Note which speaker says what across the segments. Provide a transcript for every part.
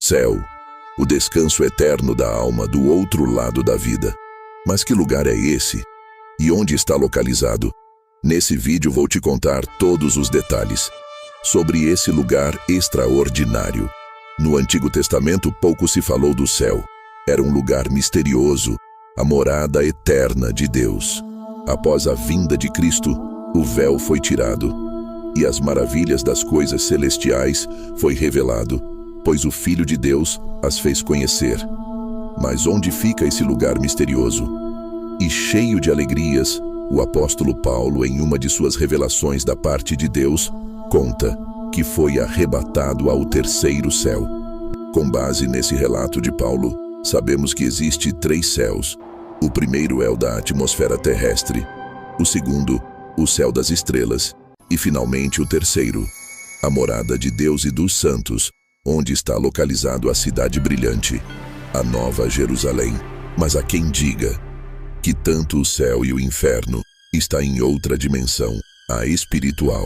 Speaker 1: Céu, o descanso eterno da alma do outro lado da vida. Mas que lugar é esse? E onde está localizado? Nesse vídeo vou te contar todos os detalhes sobre esse lugar extraordinário. No Antigo Testamento pouco se falou do céu. Era um lugar misterioso, a morada eterna de Deus. Após a vinda de Cristo, o véu foi tirado e as maravilhas das coisas celestiais foi revelado, pois o Filho de Deus as fez conhecer. Mas onde fica esse lugar misterioso? E cheio de alegrias, o apóstolo Paulo, em uma de suas revelações da parte de Deus, conta que foi arrebatado ao terceiro céu. Com base nesse relato de Paulo, sabemos que existe 3 céus. O primeiro é o da atmosfera terrestre, o segundo, o céu das estrelas, e finalmente o terceiro, a morada de Deus e dos santos, onde está localizado a cidade brilhante, a Nova Jerusalém. Mas há quem diga que tanto o céu e o inferno está em outra dimensão, a espiritual.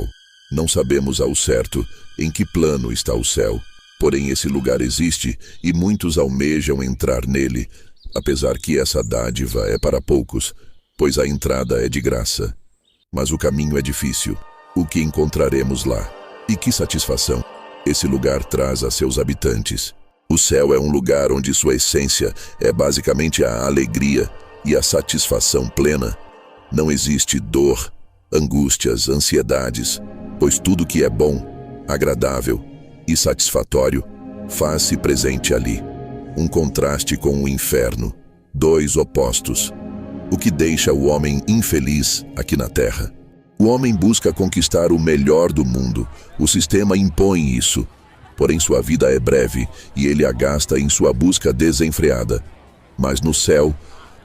Speaker 1: Não sabemos ao certo em que plano está o céu, porém esse lugar existe e muitos almejam entrar nele, apesar que essa dádiva é para poucos, pois a entrada é de graça. Mas o caminho é difícil. O que encontraremos lá? E que satisfação esse lugar traz a seus habitantes? O céu é um lugar onde sua essência é basicamente a alegria e a satisfação plena. Não existe dor, angústias, ansiedades, pois tudo que é bom, agradável e satisfatório faz-se presente ali. Um contraste com o inferno, 2 opostos, o que deixa o homem infeliz aqui na terra. O homem busca conquistar o melhor do mundo, o sistema impõe isso, porém sua vida é breve e ele a gasta em sua busca desenfreada. Mas no céu,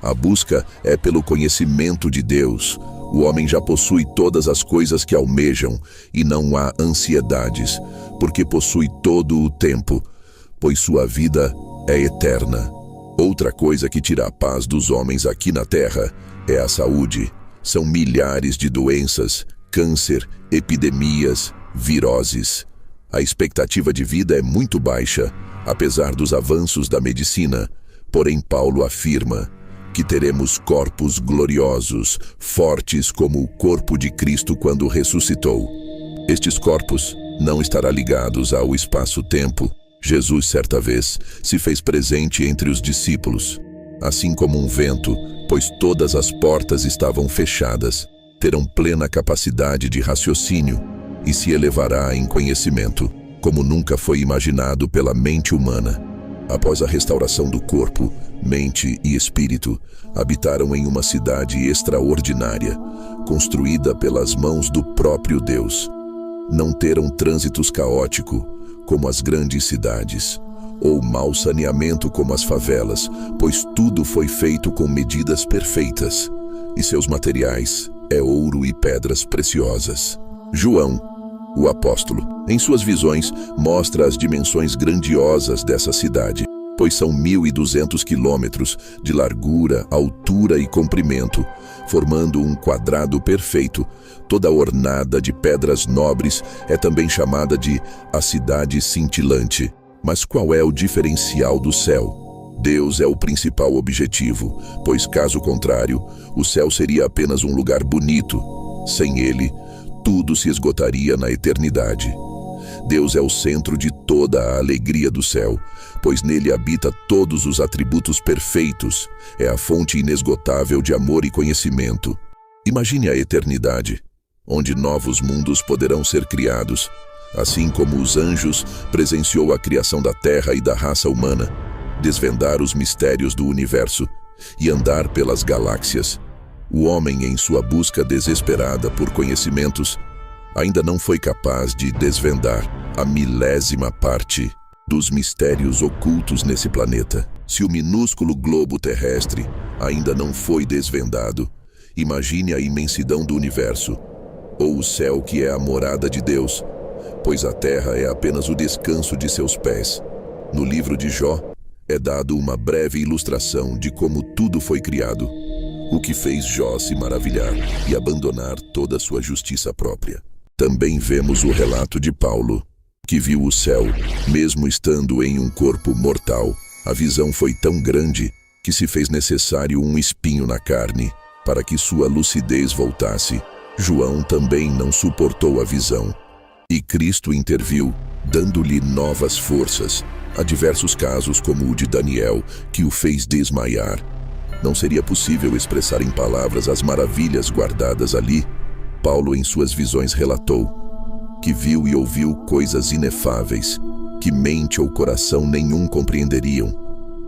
Speaker 1: a busca é pelo conhecimento de Deus. O homem já possui todas as coisas que almejam e não há ansiedades, porque possui todo o tempo, pois sua vida é eterna. Outra coisa que tira a paz dos homens aqui na terra é a saúde. São milhares de doenças, câncer, epidemias, viroses. A expectativa de vida é muito baixa, apesar dos avanços da medicina. Porém, Paulo afirma que teremos corpos gloriosos, fortes como o corpo de Cristo quando ressuscitou. Estes corpos não estarão ligados ao espaço-tempo. Jesus, certa vez, se fez presente entre os discípulos, assim como um vento, pois todas as portas estavam fechadas. Terão plena capacidade de raciocínio e se elevará em conhecimento, como nunca foi imaginado pela mente humana. Após a restauração do corpo, mente e espírito, habitaram em uma cidade extraordinária, construída pelas mãos do próprio Deus. Não terão trânsitos caótico, como as grandes cidades, ou mau saneamento como as favelas, pois tudo foi feito com medidas perfeitas, e seus materiais é ouro e pedras preciosas. João, o apóstolo, em suas visões, mostra as dimensões grandiosas dessa cidade, pois são 1.200 quilômetros de largura, altura e comprimento, formando um quadrado perfeito. Toda ornada de pedras nobres, é também chamada de a cidade cintilante. Mas qual é o diferencial do céu? Deus é o principal objetivo, pois caso contrário, o céu seria apenas um lugar bonito. Sem ele, tudo se esgotaria na eternidade. Deus é o centro de toda a alegria do céu, pois nele habita todos os atributos perfeitos, é a fonte inesgotável de amor e conhecimento. Imagine a eternidade, onde novos mundos poderão ser criados, assim como os anjos presenciou a criação da terra e da raça humana, desvendar os mistérios do universo e andar pelas galáxias. O homem, em sua busca desesperada por conhecimentos, ainda não foi capaz de desvendar a 1/1000ª parte dos mistérios ocultos nesse planeta. Se o minúsculo globo terrestre ainda não foi desvendado, imagine a imensidão do universo, ou o céu que é a morada de Deus, pois a terra é apenas o descanso de seus pés. No livro de Jó, é dado uma breve ilustração de como tudo foi criado, o que fez Jó se maravilhar e abandonar toda a sua justiça própria. Também vemos o relato de Paulo, que viu o céu, mesmo estando em um corpo mortal. A visão foi tão grande que se fez necessário um espinho na carne, para que sua lucidez voltasse. João também não suportou a visão. E Cristo interviu, dando-lhe novas forças. Há diversos casos, como o de Daniel, que o fez desmaiar. Não seria possível expressar em palavras as maravilhas guardadas ali. Paulo, em suas visões, relatou que viu e ouviu coisas inefáveis, que mente ou coração nenhum compreenderiam,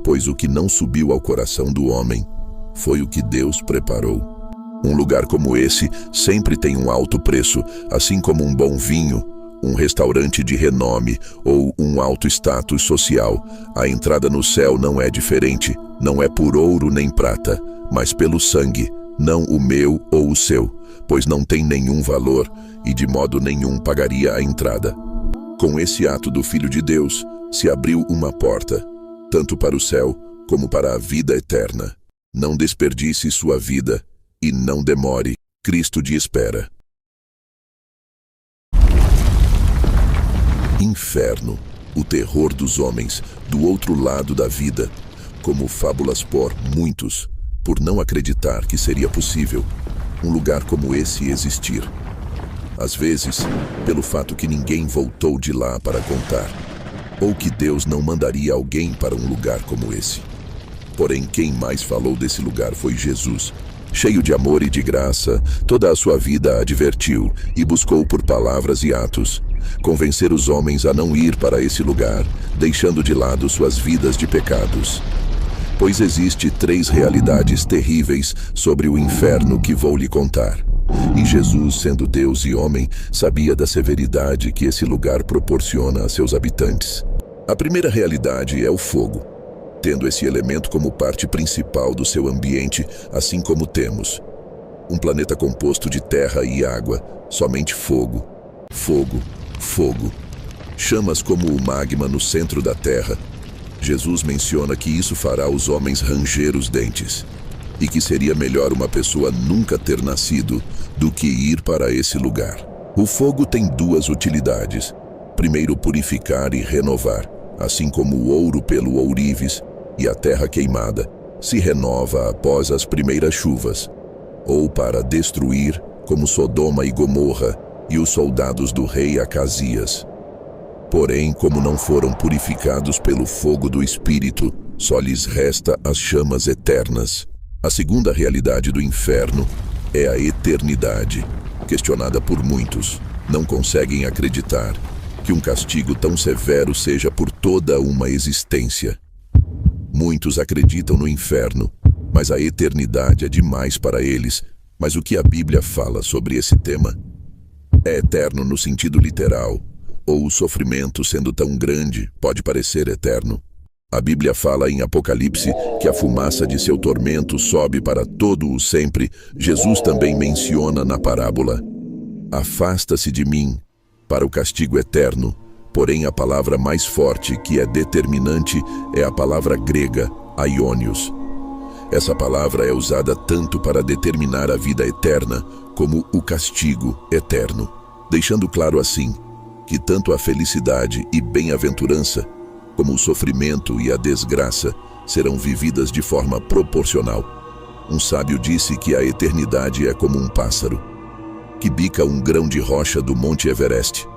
Speaker 1: pois o que não subiu ao coração do homem foi o que Deus preparou. Um lugar como esse sempre tem um alto preço, assim como um bom vinho, um restaurante de renome ou um alto status social. A entrada no céu não é diferente, não é por ouro nem prata, mas pelo sangue, não o meu ou o seu, pois não tem nenhum valor e de modo nenhum pagaria a entrada. Com esse ato do Filho de Deus, se abriu uma porta, tanto para o céu como para a vida eterna. Não desperdice sua vida e não demore, Cristo te espera. Inferno, o terror dos homens, do outro lado da vida, como fábulas por muitos, por não acreditar que seria possível um lugar como esse existir. Às vezes, pelo fato que ninguém voltou de lá para contar, ou que Deus não mandaria alguém para um lugar como esse. Porém, quem mais falou desse lugar foi Jesus. Cheio de amor e de graça, toda a sua vida advertiu e buscou por palavras e atos convencer os homens a não ir para esse lugar, deixando de lado suas vidas de pecados. Pois existe 3 realidades terríveis sobre o inferno que vou lhe contar. E Jesus, sendo Deus e homem, sabia da severidade que esse lugar proporciona a seus habitantes. A primeira realidade é o fogo, tendo esse elemento como parte principal do seu ambiente, assim como temos um planeta composto de terra e água, somente fogo, fogo, fogo. Chamas como o magma no centro da terra. Jesus menciona que isso fará os homens ranger os dentes, e que seria melhor uma pessoa nunca ter nascido do que ir para esse lugar. O fogo tem 2 utilidades. Primeiro, purificar e renovar, assim como o ouro pelo ourives e a terra queimada se renova após as primeiras chuvas, ou para destruir, como Sodoma e Gomorra e os soldados do rei Acasias. Porém, como não foram purificados pelo fogo do Espírito, só lhes resta as chamas eternas. A segunda realidade do inferno é a eternidade. Questionada por muitos, não conseguem acreditar que um castigo tão severo seja por toda uma existência. Muitos acreditam no inferno, mas a eternidade é demais para eles. Mas o que a Bíblia fala sobre esse tema? É eterno no sentido literal, ou o sofrimento, sendo tão grande, pode parecer eterno? A Bíblia fala em Apocalipse que a fumaça de seu tormento sobe para todo o sempre. Jesus também menciona na parábola: afasta-se de mim, para o castigo eterno. Porém, a palavra mais forte, que é determinante, é a palavra grega, aionios. Essa palavra é usada tanto para determinar a vida eterna, como o castigo eterno, deixando claro assim que tanto a felicidade e bem-aventurança, como o sofrimento e a desgraça, serão vividas de forma proporcional. Um sábio disse que a eternidade é como um pássaro que bica um grão de rocha do Monte Everest.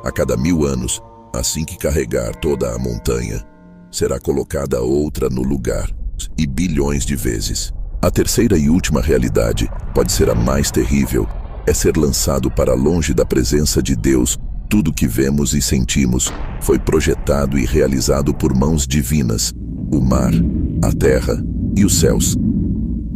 Speaker 1: A cada 1000 anos, assim que carregar toda a montanha, será colocada outra no lugar, e bilhões de vezes. A terceira e última realidade pode ser a mais terrível, é ser lançado para longe da presença de Deus. Tudo que vemos e sentimos foi projetado e realizado por mãos divinas, o mar, a terra e os céus.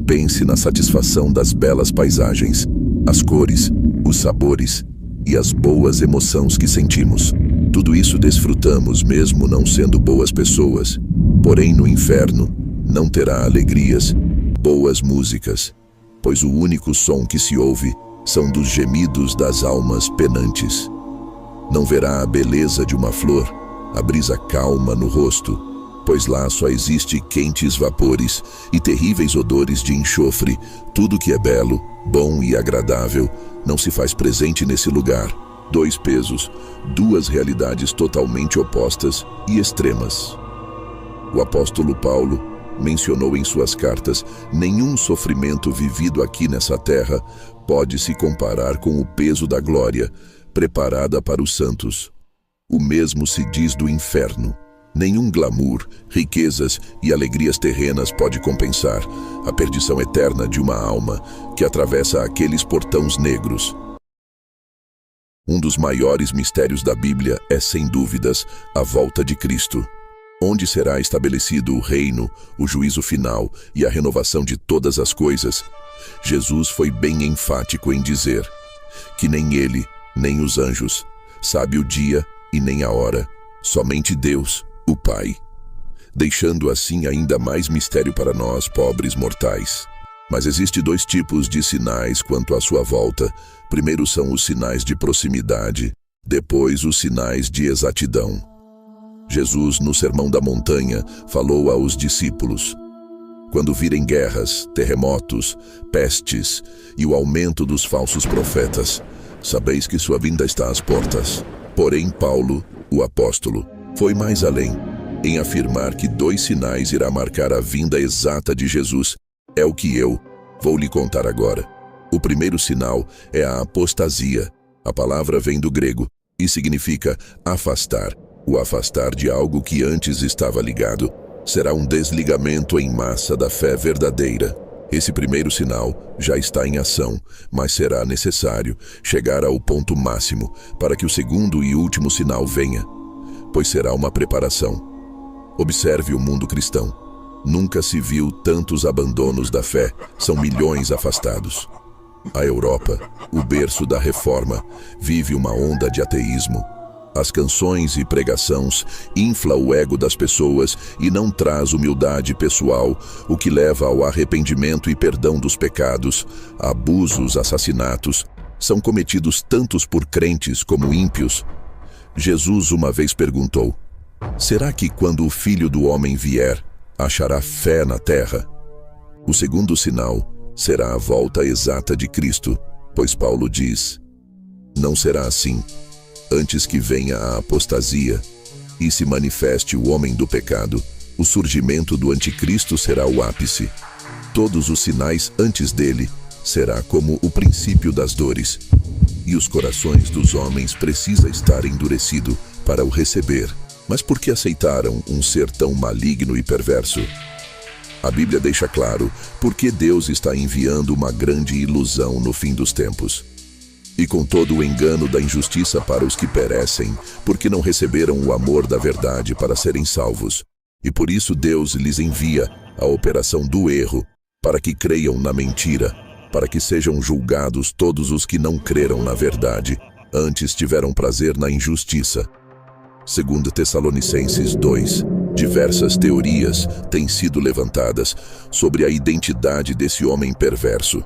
Speaker 1: Pense na satisfação das belas paisagens, as cores, os sabores e as boas emoções que sentimos. Tudo isso desfrutamos mesmo não sendo boas pessoas. Porém, no inferno, não terá alegrias, boas músicas, pois o único som que se ouve são dos gemidos das almas penantes. Não verá a beleza de uma flor, a brisa calma no rosto, pois lá só existe quentes vapores e terríveis odores de enxofre. Tudo que é belo, bom e agradável não se faz presente nesse lugar, Dois pesos, duas realidades totalmente opostas e extremas. O apóstolo Paulo mencionou em suas cartas: nenhum sofrimento vivido aqui nessa terra pode se comparar com o peso da glória preparada para os santos. O mesmo se diz do inferno. Nenhum glamour, riquezas e alegrias terrenas pode compensar a perdição eterna de uma alma que atravessa aqueles portões negros. Um dos maiores mistérios da Bíblia é, sem dúvidas, a volta de Cristo. Onde será estabelecido o reino, o juízo final e a renovação de todas as coisas? Jesus foi bem enfático em dizer que nem ele, nem os anjos, sabe o dia e nem a hora, somente Deus, o Pai, deixando assim ainda mais mistério para nós, pobres mortais. Mas existem dois tipos de sinais quanto à sua volta. Primeiro são os sinais de proximidade, depois os sinais de exatidão. Jesus, no Sermão da Montanha, falou aos discípulos: quando virem guerras, terremotos, pestes e o aumento dos falsos profetas, sabeis que sua vinda está às portas. Porém, Paulo, o apóstolo, foi mais além, em afirmar que dois sinais irá marcar a vinda exata de Jesus. É o que eu vou lhe contar agora. O primeiro sinal é a apostasia. A palavra vem do grego e significa afastar. O afastar de algo que antes estava ligado. Será um desligamento em massa da fé verdadeira. Esse primeiro sinal já está em ação, mas será necessário chegar ao ponto máximo para que o segundo e último sinal venha, pois será uma preparação. Observe o mundo cristão. Nunca se viu tantos abandonos da fé, são milhões afastados. A Europa, o berço da Reforma, vive uma onda de ateísmo. As canções e pregações inflam o ego das pessoas e não traz humildade pessoal, o que leva ao arrependimento e perdão dos pecados. Abusos, assassinatos, são cometidos tantos por crentes como ímpios. Jesus uma vez perguntou: será que quando o Filho do Homem vier, achará fé na terra? O segundo sinal será a volta exata de Cristo, pois Paulo diz: não será assim. Antes que venha a apostasia e se manifeste o homem do pecado, o surgimento do anticristo será o ápice. Todos os sinais antes dele será como o princípio das dores, e os corações dos homens precisam estar endurecidos para o receber. Mas por que aceitaram um ser tão maligno e perverso? A Bíblia deixa claro por que Deus está enviando uma grande ilusão no fim dos tempos. E com todo o engano da injustiça para os que perecem, porque não receberam o amor da verdade para serem salvos. E por isso Deus lhes envia a operação do erro, para que creiam na mentira, para que sejam julgados todos os que não creram na verdade, antes tiveram prazer na injustiça. 2 Tessalonicenses 2. Diversas teorias têm sido levantadas sobre a identidade desse homem perverso.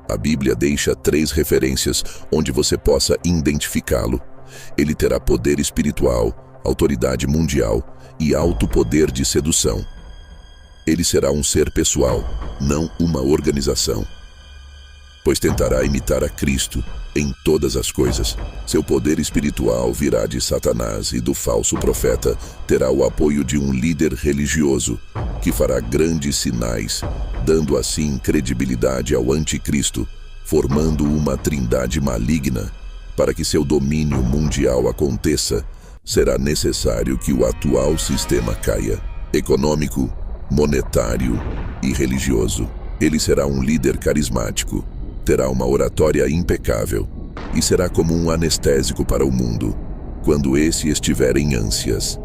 Speaker 1: A Bíblia deixa 3 referências onde você possa identificá-lo. Ele terá poder espiritual, autoridade mundial e alto poder de sedução. Ele será um ser pessoal, não uma organização, pois tentará imitar a Cristo em todas as coisas. Seu poder espiritual virá de Satanás e do falso profeta terá o apoio de um líder religioso que fará grandes sinais, dando assim credibilidade ao anticristo, formando uma trindade maligna. Para que seu domínio mundial aconteça, será necessário que o atual sistema caia, econômico, monetário e religioso. Ele será um líder carismático, terá uma oratória impecável e será como um anestésico para o mundo, quando esse estiver em ânsias.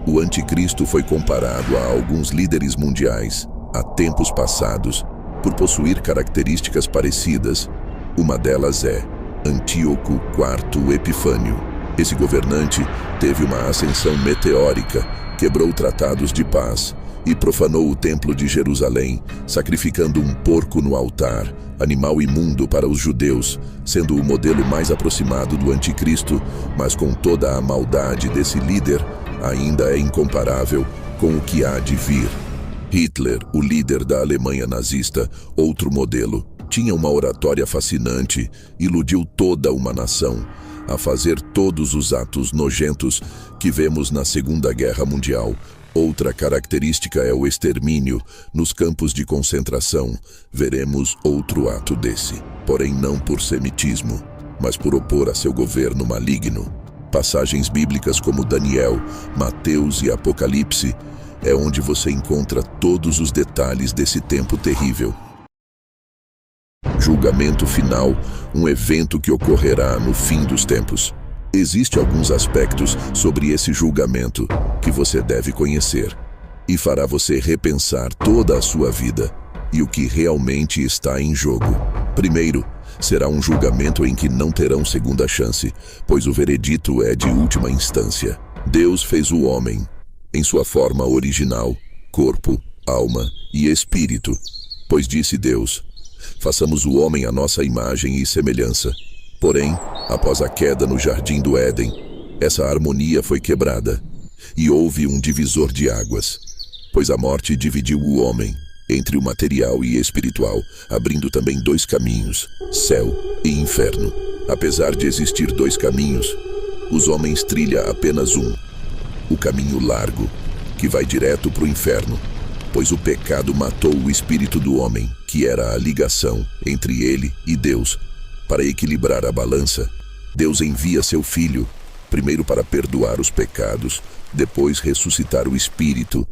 Speaker 1: O anticristo foi comparado a alguns líderes mundiais, há tempos passados, por possuir características parecidas. Uma delas é Antíoco IV Epifânio. Esse governante teve uma ascensão meteórica, quebrou tratados de paz e profanou o templo de Jerusalém, sacrificando um porco no altar, animal imundo para os judeus, sendo o modelo mais aproximado do anticristo, mas com toda a maldade desse líder, ainda é incomparável com o que há de vir. Hitler, o líder da Alemanha nazista, outro modelo, tinha uma oratória fascinante, iludiu toda uma nação, a fazer todos os atos nojentos que vemos na Segunda Guerra Mundial. Outra característica é o extermínio. Nos campos de concentração, veremos outro ato desse, porém não por semitismo, mas por opor a seu governo maligno. Passagens bíblicas como Daniel, Mateus e Apocalipse é onde você encontra todos os detalhes desse tempo terrível. Julgamento final, um evento que ocorrerá no fim dos tempos. Existem alguns aspectos sobre esse julgamento que você deve conhecer e fará você repensar toda a sua vida e o que realmente está em jogo. Primeiro, será um julgamento em que não terão segunda chance, pois o veredito é de última instância. Deus fez o homem em sua forma original, corpo, alma e espírito, pois disse Deus: façamos o homem à nossa imagem e semelhança. Porém, após a queda no jardim do Éden, essa harmonia foi quebrada e houve um divisor de águas, pois a morte dividiu o homem entre o material e espiritual, abrindo também dois caminhos, céu e inferno. Apesar de existir dois caminhos, os homens trilham apenas um, o caminho largo, que vai direto para o inferno, pois o pecado matou o espírito do homem, que era a ligação entre ele e Deus. Para equilibrar a balança, Deus envia seu Filho, primeiro para perdoar os pecados, depois ressuscitar o espírito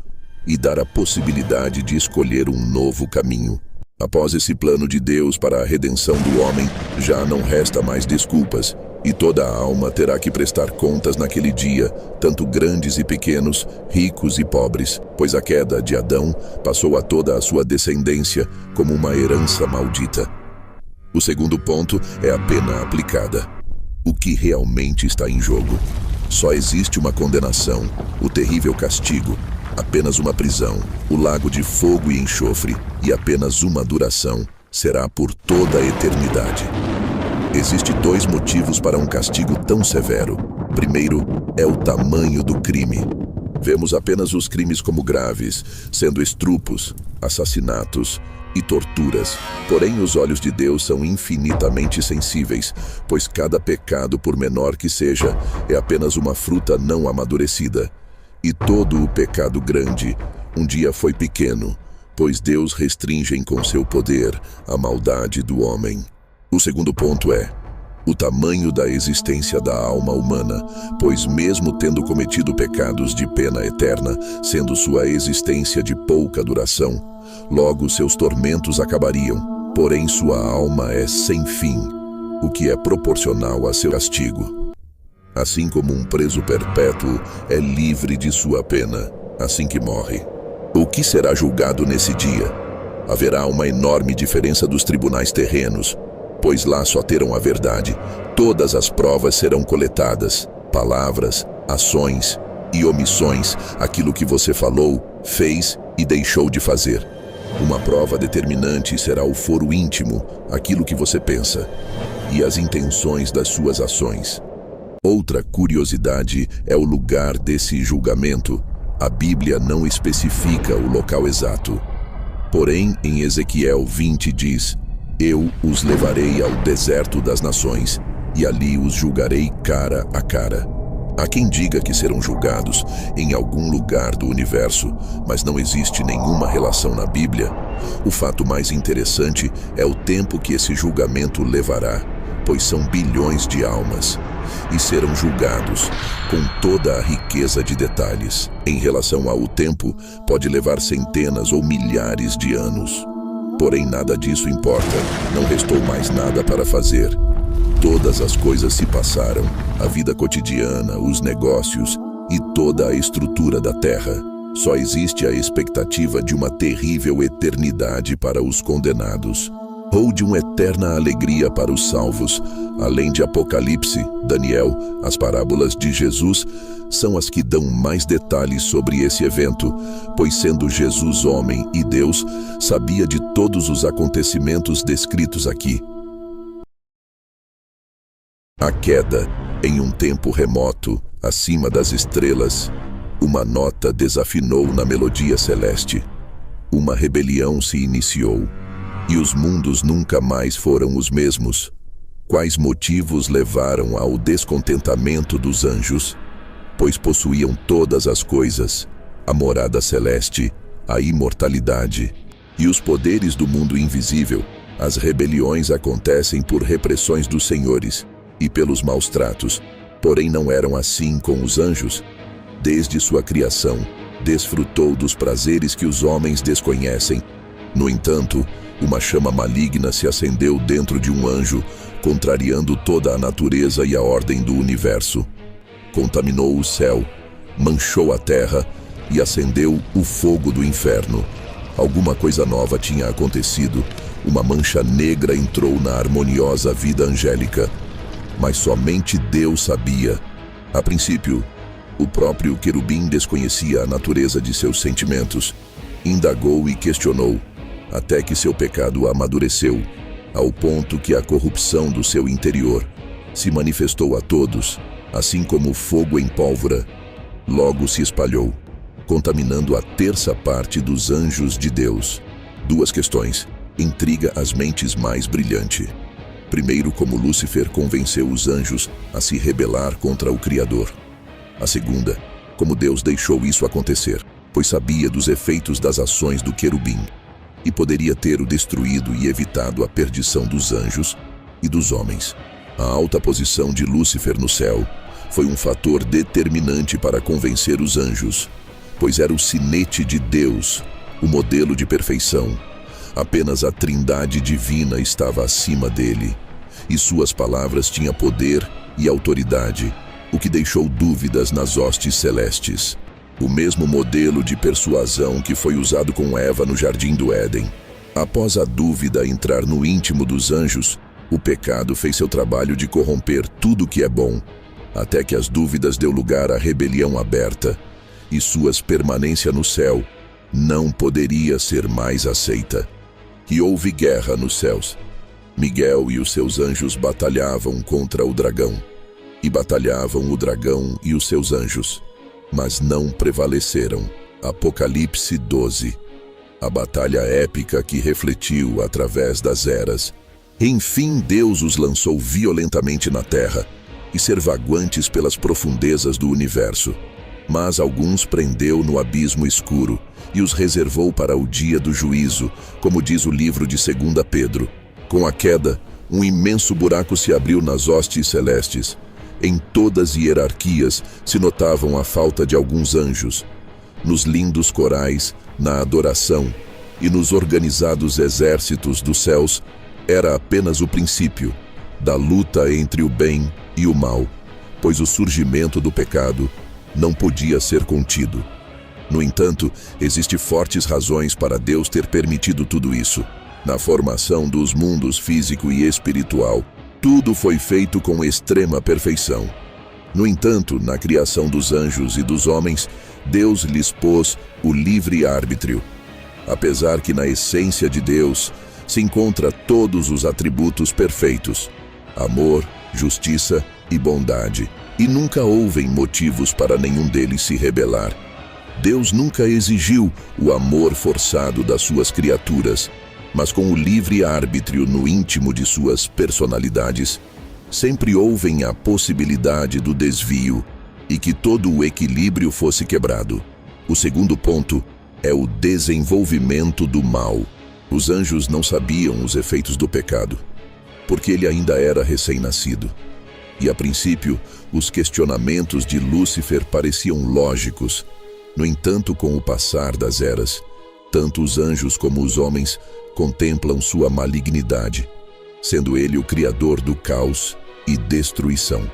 Speaker 1: e dar a possibilidade de escolher um novo caminho. Após esse plano de Deus para a redenção do homem, já não resta mais desculpas, e toda a alma terá que prestar contas naquele dia, tanto grandes e pequenos, ricos e pobres, pois a queda de Adão passou a toda a sua descendência como uma herança maldita. O segundo ponto é a pena aplicada. O que realmente está em jogo? Só existe uma condenação, o terrível castigo, apenas uma prisão, o lago de fogo e enxofre, e apenas uma duração, será por toda a eternidade. Existem dois motivos para um castigo tão severo. Primeiro, é o tamanho do crime. Vemos apenas os crimes como graves, sendo estrupos, assassinatos e torturas. Porém, os olhos de Deus são infinitamente sensíveis, pois cada pecado, por menor que seja, é apenas uma fruta não amadurecida. E todo o pecado grande um dia foi pequeno, pois Deus restringe com seu poder a maldade do homem. O segundo ponto é o tamanho da existência da alma humana, pois mesmo tendo cometido pecados de pena eterna, sendo sua existência de pouca duração, logo seus tormentos acabariam, porém sua alma é sem fim, o que é proporcional a seu castigo. Assim como um preso perpétuo é livre de sua pena, assim que morre. O que será julgado nesse dia? Haverá uma enorme diferença dos tribunais terrenos, pois lá só terão a verdade. Todas as provas serão coletadas, palavras, ações e omissões, aquilo que você falou, fez e deixou de fazer. Uma prova determinante será o foro íntimo, aquilo que você pensa, e as intenções das suas ações. Outra curiosidade é o lugar desse julgamento. A Bíblia não especifica o local exato. Porém, em Ezequiel 20 diz: eu os levarei ao deserto das nações, e ali os julgarei cara a cara. Há quem diga que serão julgados em algum lugar do universo, mas não existe nenhuma relação na Bíblia. O fato mais interessante é o tempo que esse julgamento levará, pois são bilhões de almas, e serão julgados com toda a riqueza de detalhes. Em relação ao tempo, pode levar centenas ou milhares de anos. Porém, nada disso importa, não restou mais nada para fazer. Todas as coisas se passaram, a vida cotidiana, os negócios e toda a estrutura da terra. Só existe a expectativa de uma terrível eternidade para os condenados, ou de uma eterna alegria para os salvos. Além de Apocalipse, Daniel, as parábolas de Jesus são as que dão mais detalhes sobre esse evento, pois sendo Jesus homem e Deus, sabia de todos os acontecimentos descritos aqui. A queda, em um tempo remoto, acima das estrelas, uma nota desafinou na melodia celeste. Uma rebelião se iniciou, e os mundos nunca mais foram os mesmos. Quais motivos levaram ao descontentamento dos anjos? Pois possuíam todas as coisas, a morada celeste, a imortalidade e os poderes do mundo invisível. As rebeliões acontecem por repressões dos senhores e pelos maus tratos, porém não eram assim com os anjos. Desde sua criação, desfrutou dos prazeres que os homens desconhecem. No entanto, uma chama maligna se acendeu dentro de um anjo, contrariando toda a natureza e a ordem do universo. Contaminou o céu, manchou a terra e acendeu o fogo do inferno. Alguma coisa nova tinha acontecido. Uma mancha negra entrou na harmoniosa vida angélica. Mas somente Deus sabia. A princípio, o próprio querubim desconhecia a natureza de seus sentimentos. Indagou e questionou, até que seu pecado amadureceu, ao ponto que a corrupção do seu interior se manifestou a todos, assim como fogo em pólvora. Logo se espalhou, contaminando a terça parte dos anjos de Deus. Duas questões intriga as mentes mais brilhantes. Primeiro, como Lúcifer convenceu os anjos a se rebelar contra o Criador. A segunda, como Deus deixou isso acontecer, pois sabia dos efeitos das ações do querubim e poderia ter o destruído e evitado a perdição dos anjos e dos homens. A alta posição de Lúcifer no céu foi um fator determinante para convencer os anjos, pois era o sinete de Deus, o modelo de perfeição. Apenas a Trindade divina estava acima dele, e suas palavras tinham poder e autoridade, o que deixou dúvidas nas hostes celestes. O mesmo modelo de persuasão que foi usado com Eva no Jardim do Éden. Após a dúvida entrar no íntimo dos anjos, o pecado fez seu trabalho de corromper tudo que é bom, até que as dúvidas deu lugar à rebelião aberta, e suas permanência no céu não poderia ser mais aceita. E houve guerra nos céus. Miguel e os seus anjos batalhavam contra o dragão, e batalhavam o dragão e os seus anjos, mas não prevaleceram. Apocalipse 12. A batalha épica que refletiu através das eras. Enfim, Deus os lançou violentamente na terra, e ser vaguantes pelas profundezas do universo. Mas alguns prendeu no abismo escuro, e os reservou para o dia do juízo, como diz o livro de 2 Pedro. Com a queda, um imenso buraco se abriu nas hostes celestes. Em todas as hierarquias se notavam a falta de alguns anjos. Nos lindos corais, na adoração e nos organizados exércitos dos céus, era apenas o princípio da luta entre o bem e o mal, pois o surgimento do pecado não podia ser contido. No entanto, existem fortes razões para Deus ter permitido tudo isso. Na formação dos mundos físico e espiritual, tudo foi feito com extrema perfeição. No entanto, na criação dos anjos e dos homens, Deus lhes pôs o livre-arbítrio. Apesar que na essência de Deus se encontra todos os atributos perfeitos: amor, justiça e bondade, e nunca houve motivos para nenhum deles se rebelar. Deus nunca exigiu o amor forçado das suas criaturas, mas com o livre-arbítrio no íntimo de suas personalidades, sempre houve a possibilidade do desvio e que todo o equilíbrio fosse quebrado. O segundo ponto é o desenvolvimento do mal. Os anjos não sabiam os efeitos do pecado, porque ele ainda era recém-nascido. E a princípio, os questionamentos de Lúcifer pareciam lógicos. No entanto, com o passar das eras, tanto os anjos como os homens contemplam sua malignidade, sendo ele o criador do caos e destruição.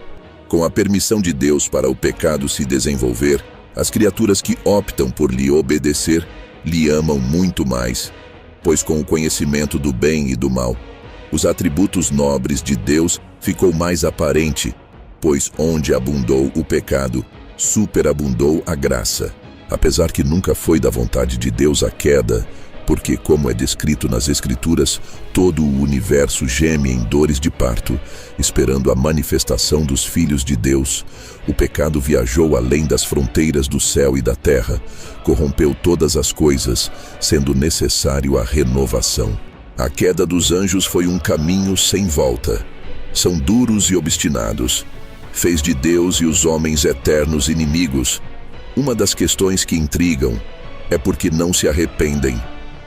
Speaker 1: Com a permissão de Deus para o pecado se desenvolver, as criaturas que optam por lhe obedecer lhe amam muito mais, pois com o conhecimento do bem e do mal, os atributos nobres de Deus ficou mais aparente, pois onde abundou o pecado, superabundou a graça. Apesar que nunca foi da vontade de Deus a queda, porque, como é descrito nas Escrituras, todo o universo geme em dores de parto, esperando a manifestação dos filhos de Deus. O pecado viajou além das fronteiras do céu e da terra, corrompeu todas as coisas, sendo necessário a renovação. A queda dos anjos foi um caminho sem volta. São duros e obstinados. Fez de Deus e os homens eternos inimigos. Uma das questões que intrigam é porque não se arrependem,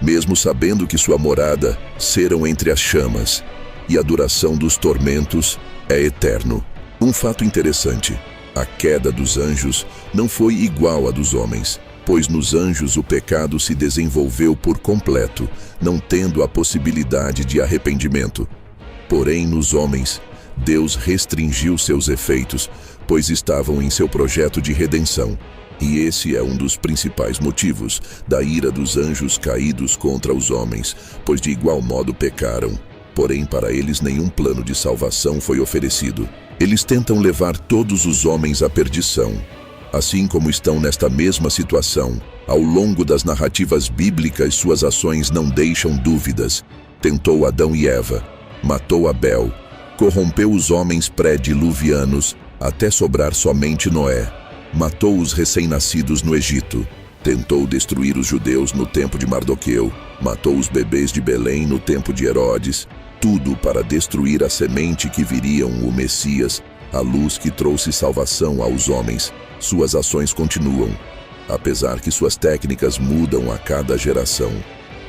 Speaker 1: mesmo sabendo que sua morada serão entre as chamas, e a duração dos tormentos é eterno. Um fato interessante: a queda dos anjos não foi igual à dos homens, pois nos anjos o pecado se desenvolveu por completo, não tendo a possibilidade de arrependimento. Porém, nos homens, Deus restringiu seus efeitos, pois estavam em seu projeto de redenção. E esse é um dos principais motivos da ira dos anjos caídos contra os homens, pois de igual modo pecaram. Porém, para eles nenhum plano de salvação foi oferecido. Eles tentam levar todos os homens à perdição. Assim como estão nesta mesma situação, ao longo das narrativas bíblicas, suas ações não deixam dúvidas. Tentou Adão e Eva, matou Abel, corrompeu os homens pré-diluvianos, até sobrar somente Noé. Matou os recém-nascidos no Egito. Tentou destruir os judeus no tempo de Mardoqueu. Matou os bebês de Belém no tempo de Herodes. Tudo para destruir a semente que viriam, o Messias, a luz que trouxe salvação aos homens. Suas ações continuam, apesar que suas técnicas mudam a cada geração.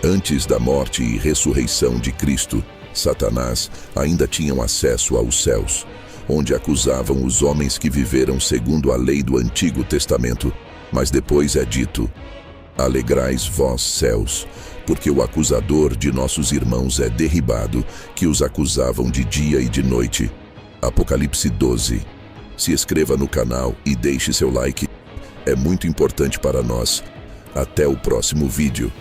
Speaker 1: Antes da morte e ressurreição de Cristo, Satanás ainda tinha acesso aos céus, onde acusavam os homens que viveram segundo a lei do Antigo Testamento. Mas depois é dito: alegrais vós, céus, porque o acusador de nossos irmãos é derribado, que os acusavam de dia e de noite. Apocalipse 12. Se inscreva no canal e deixe seu like. É muito importante para nós. Até o próximo vídeo.